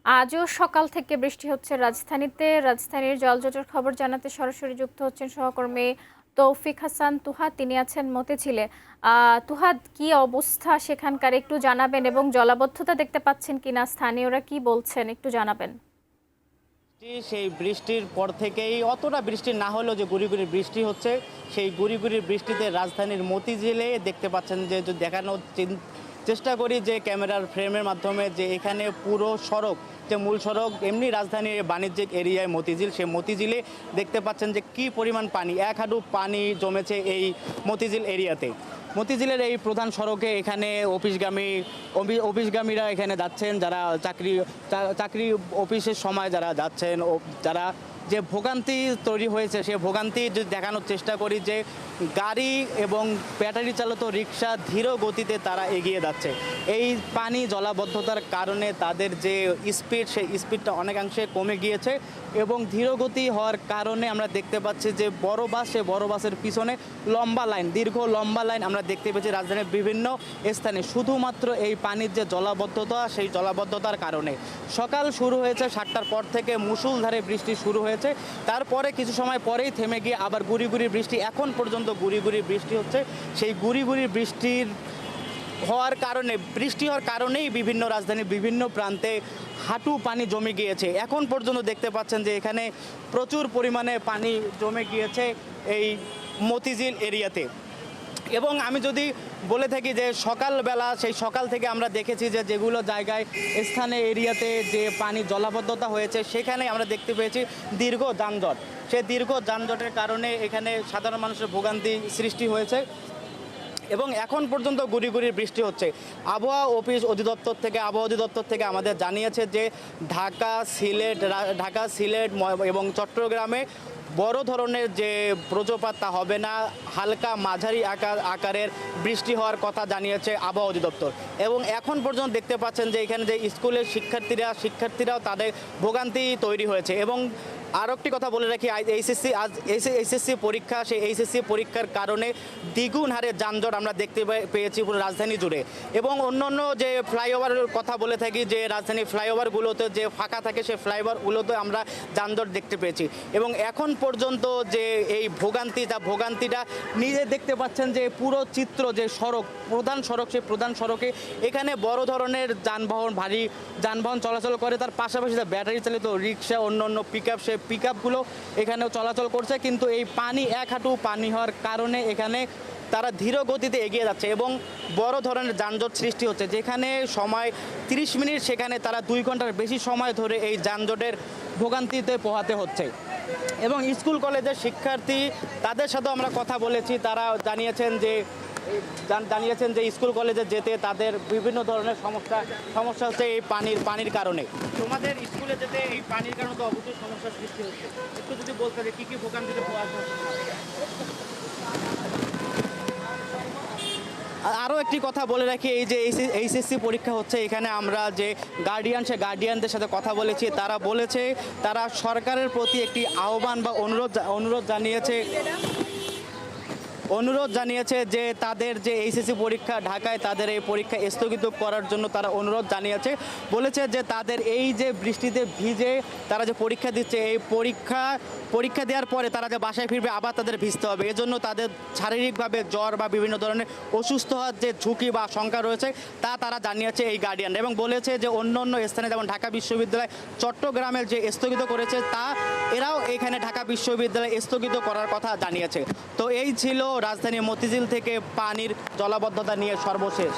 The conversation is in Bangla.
আজও সকাল থেকে বৃষ্টি হচ্ছে রাজধানীতে। রাজধানীর জলজটের খবর জানাতে সরাসরি যুক্ত হচ্ছেন সহকর্মী তৌফিক হাসান তুহাদ। তিনি আছেন মতিঝিলে। তুহাদ, কি অবস্থা সেখানকার একটু জানাবেন, এবং জলাবদ্ধতা দেখতে পাচ্ছেন কিনা, স্থানীয়রা কি বলছেন একটু জানাবেন। সেই বৃষ্টির পর থেকেই অতটা বৃষ্টি না হলেও যে গুড়ি গুড়ি বৃষ্টি হচ্ছে, সেই গুড়ি গুড়ি বৃষ্টিতে রাজধানীর মতিঝিলে দেখতে পাচ্ছেন যে যদি দেখানোর চেষ্টা করি যে ক্যামেরার ফ্রেমের মাধ্যমে, যে এখানে পুরো সড়ক, যে মূল সড়ক, এমনি রাজধানীর বাণিজ্যিক এরিয়ায় মতিঝিল, সেই মতিঝিলে দেখতে পাচ্ছেন যে কি পরিমাণ পানি, এক হাঁটু পানি জমেছে এই মতিঝিল এরিয়াতে। মতিঝিলের এই প্রধান সড়কে এখানে অফিসগামীরা এখানে যাচ্ছেন, যারা চাকরি অফিসের সময় যারা যাচ্ছেন, যারা যে ভোগান্তি তৈরি হয়েছে সে ভোগান্তি যদি দেখানোর চেষ্টা করি, যে গাড়ি এবং ব্যাটারি চালিত রিক্সা ধীর গতিতে তারা এগিয়ে যাচ্ছে। এই পানি জলাবদ্ধতার কারণে তাদের যে স্পিড, সেই স্পিডটা অনেকাংশে কমে গিয়েছে, এবং ধীরগতি হওয়ার কারণে আমরা দেখতে পাচ্ছি যে বড় বাস, সে বড় বাসের পিছনে লম্বা লাইন, দীর্ঘ লম্বা লাইন আমরা দেখতে পেয়েছি রাজধানীর বিভিন্ন স্থানে, শুধুমাত্র এই পানির যে জলাবদ্ধতা, সেই জলাবদ্ধতার কারণে। সকাল শুরু হয়েছে 7টার পর থেকে মুষলধারে বৃষ্টি শুরু হয়েছে, তারপরে কিছু সময় পরেই থেমে গিয়ে আবার গুড়ি গুড়ি বৃষ্টি, এখন পর্যন্ত গুড়ি গুড়ি বৃষ্টি হচ্ছে। সেই গুড়ি গুড়ি বৃষ্টি হওয়ার কারণেই বিভিন্ন রাজধানীর বিভিন্ন প্রান্তে হাঁটু পানি জমে গিয়েছে। এখন পর্যন্ত দেখতে পাচ্ছেন যে এখানে প্রচুর পরিমাণে পানি জমে গিয়েছে এই মতিঝিল এরিয়াতে। এবং আমি যদি বলে থাকি যে সকালবেলা, সেই সকাল থেকে আমরা দেখেছি যে যেগুলো জায়গায় স্থানীয় এরিয়াতে যে পানি জলাবদ্ধতা হয়েছে, সেখানে আমরা দেখতে পেয়েছি দীর্ঘ যানজট। সেই দীর্ঘ যানজটের কারণে এখানে সাধারণ মানুষের ভোগান্তি সৃষ্টি হয়েছে, এবং এখন পর্যন্ত গুড়ি গুড়ি বৃষ্টি হচ্ছে। আবহাওয়া অধিদপ্তর থেকে আমাদের জানিয়েছে যে ঢাকা, সিলেট এবং চট্টগ্রামে বড় ধরনের যে বজ্রপাত তা হবে না, হালকা মাঝারি আকারের বৃষ্টি হওয়ার কথা জানিয়েছে আবহাওয়া অধিদপ্তর। এবং এখন পর্যন্ত দেখতে পাচ্ছেন যে এখানে যে স্কুলের শিক্ষার্থীরাও তাদের ভোগান্তি তৈরি হয়েছে। এবং আরও একটি কথা বলে রাখি, এইচএসসি পরীক্ষা, সেই এইচএসসি পরীক্ষার কারণে দ্বিগুণ হারে যানজট আমরা দেখতে পেয়েছি পুরো রাজধানী জুড়ে। এবং অন্য যে ফ্লাইওভারের কথা বলে থাকি, যে রাজধানীর ফ্লাইওভারগুলোতে যে ফাঁকা থাকে, সেই ফ্লাইওভারগুলোতে আমরা যানজট দেখতে পেয়েছি। এবং এখন পর্যন্ত যে এই ভোগান্তিটা নিজে দেখতে পাচ্ছেন যে পুরো চিত্র, যে প্রধান সড়ক, সেই প্রধান সড়কে এখানে বড় ধরনের ভারী যানবাহন চলাচল করে, তার পাশাপাশি ব্যাটারি চালিত রিক্সা, অন্য পিকআপ, সেই পিকআপগুলো এখানেও চলাচল করছে। কিন্তু এই পানি, এক হাঁটু পানি হওয়ার কারণে এখানে তারা ধীর গতিতে এগিয়ে যাচ্ছে, এবং বড় ধরনের যানজট সৃষ্টি হচ্ছে। যেখানে সময় 30 মিনিট, সেখানে তারা 2 ঘন্টার বেশি সময় ধরে এই যানজটের ভোগান্তিতে পোহাতে হচ্ছে। এবং স্কুল কলেজের শিক্ষার্থী, তাদের সাথেও আমরা কথা বলেছি, তারা জানিয়েছেন যে স্কুল কলেজে যেতে তাদের বিভিন্ন ধরনের সমস্যা হচ্ছে এই পানির কারণে। তোমাদের স্কুলে যেতে এই পানির কারণে তো অবশ্যই সমস্যার সৃষ্টি হচ্ছে, একটু যদি বলতে যে কী ভোগান্তিতে পোহাতে হচ্ছে। আরও একটি কথা বলে রাখি, এই যে এইচএসসি পরীক্ষা হচ্ছে, এখানে আমরা যে গার্ডিয়ানদের সাথে কথা বলেছি, তারা বলেছে তারা সরকারের প্রতি একটি আহ্বান বা অনুরোধ জানিয়েছে যে তাদের যে এইচএসসি পরীক্ষা ঢাকায়, তাদের এই পরীক্ষা স্থগিত করার জন্য তারা অনুরোধ জানিয়েছে। বলেছে যে তাদের এই যে বৃষ্টিতে ভিজে তারা যে পরীক্ষা দিচ্ছে, এই পরীক্ষা দেওয়ার পরে তারা যে বাসায় ফিরবে, আবার তাদের ভিজতে হবে। এজন্য তাদের শারীরিকভাবে জ্বর বা বিভিন্ন ধরনের অসুস্থ হওয়ার যে ঝুঁকি বা শঙ্কা রয়েছে, তা তারা জানিয়েছে এই গার্ডিয়ান। এবং বলেছে যে অন্য স্থানে, যেমন ঢাকা বিশ্ববিদ্যালয় চট্টগ্রামের যে স্থগিত করেছে, তা এরাও এখানে ঢাকা বিশ্ববিদ্যালয় স্থগিত করার কথা জানিয়েছে। তো এই ছিল রাজধানী মতিঝিল থেকে পানির জলাবদ্ধতা নিয়ে সর্বশেষ।